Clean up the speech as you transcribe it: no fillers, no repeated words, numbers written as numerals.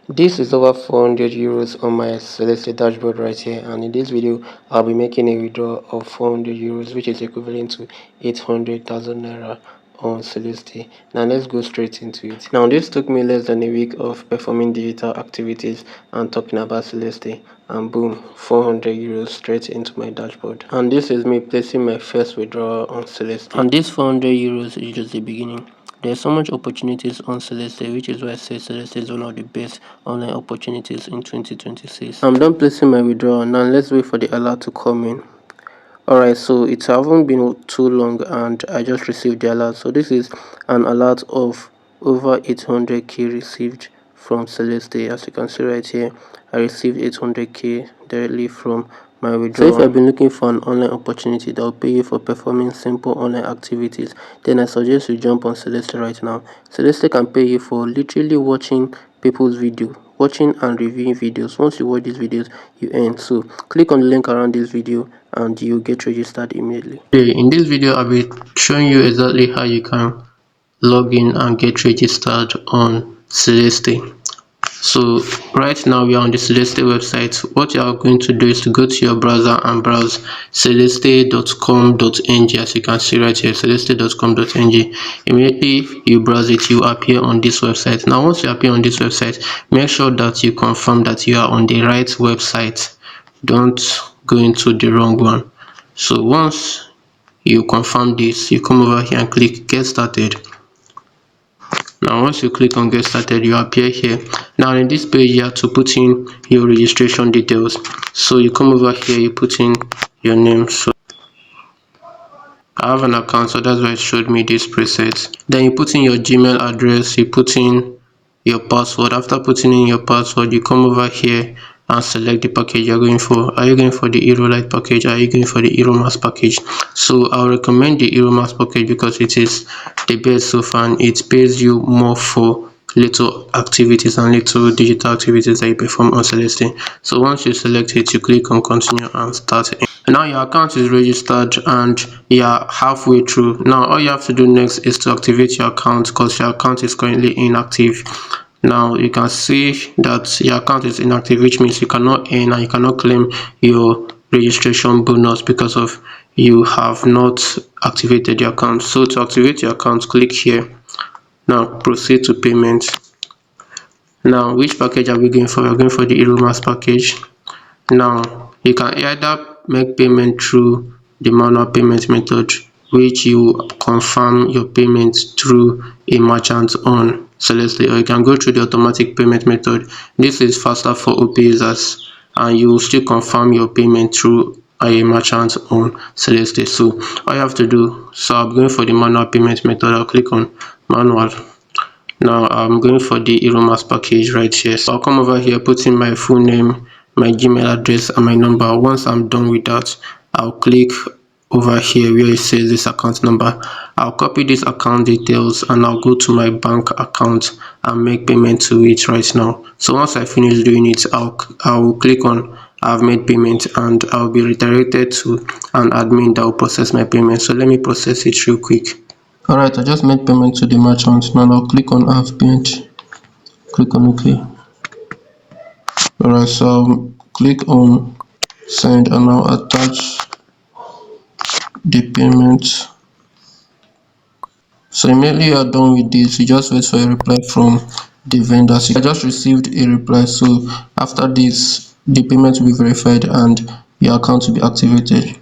This is over 400 euros on my Celeste dashboard right here, and in this video I'll be making a withdrawal of 400 euros, which is equivalent to 800,000 naira on Celeste. Now let's go straight into it. Now this took me less than a week of performing digital activities and talking about Celeste, and boom, 400 euros straight into my dashboard. And this is me placing my first withdrawal on Celeste, and this 400 euros is just the beginning. There's so much opportunities on Celeste, which is why I say Celeste is one of the best online opportunities in 2026. I'm done placing my withdrawal. Now let's wait for the alert to come in. Alright, so it hasn't been too long and I just received the alert. So this is an alert of over 800k received from Celeste. As you can see right here, I received 800k directly from my withdrawal. So if I've been looking for an online opportunity that will pay you for performing simple online activities, then I suggest you jump on Celeste right now. Celeste can pay you for literally watching people's video, watching and reviewing videos. Once you watch these videos, you earn. So click on the link around this video and you get registered immediately. Okay, in this video I'll be showing you exactly how you can log in and get registered on Celeste. So right now we are on the Celeste website. What you are going to do is to go to your browser and browse celeste.com.ng. as you can see right here, celeste.com.ng. Immediately you browse it, you appear on this website. Now once you appear on this website, make sure that you confirm that you are on the right website. Don't go into the wrong one. So once you confirm this, you come over here and click get started. Now once you click on get started, you appear here. Now in this page you have to put in your registration details. So you come over here, you put in your name. So I have an account, so that's why it showed me this preset. Then you put in your Gmail address, you put in your password. After putting in your password, you come over here and select the package you're going for. Are you going for the Hero Lite package? Are you going for the Hero Max package? So I'll recommend the Hero Max package because it is the best so far and it pays you more for little activities and little digital activities that you perform on Celeste. So once you select it, you click on continue and start. And now your account is registered and you're halfway through. Now all you have to do next is to activate your account because your account is currently inactive. Now you can see that your account is inactive, which means you cannot earn and you cannot claim your registration bonus because of you have not activated your account. So to activate your account, click here. Now proceed to payment. Now which package are we going for? We're going for the Hero Max package. Now you can either make payment through the manual payment method, which you confirm your payment through a merchant on Celeste, or you can go through the automatic payment method. This is faster for OP users and you will still confirm your payment through a merchant on Celeste. So all you have to do, so I'm going for the manual payment method. I'll click on manual. Now I'm going for the Hero Max package right here. So I'll come over here, put in my full name, my Gmail address and my number. Once I'm done with that, I'll click over here where it says this account number. I'll copy this account details and I'll go to my bank account and make payment to it right now. So once I finish doing it, I'll click on I've made payment and I'll be redirected to an admin that will process my payment. So let me process it real quick. Alright, I just made payment to the merchant. Now I'll click on I've paid. Click on OK. Alright, so I'll click on send and I'll attach the payment. So immediately you are done with this, you just wait for a reply from the vendor. So I just received a reply, so after this the payment will be verified and your account will be activated.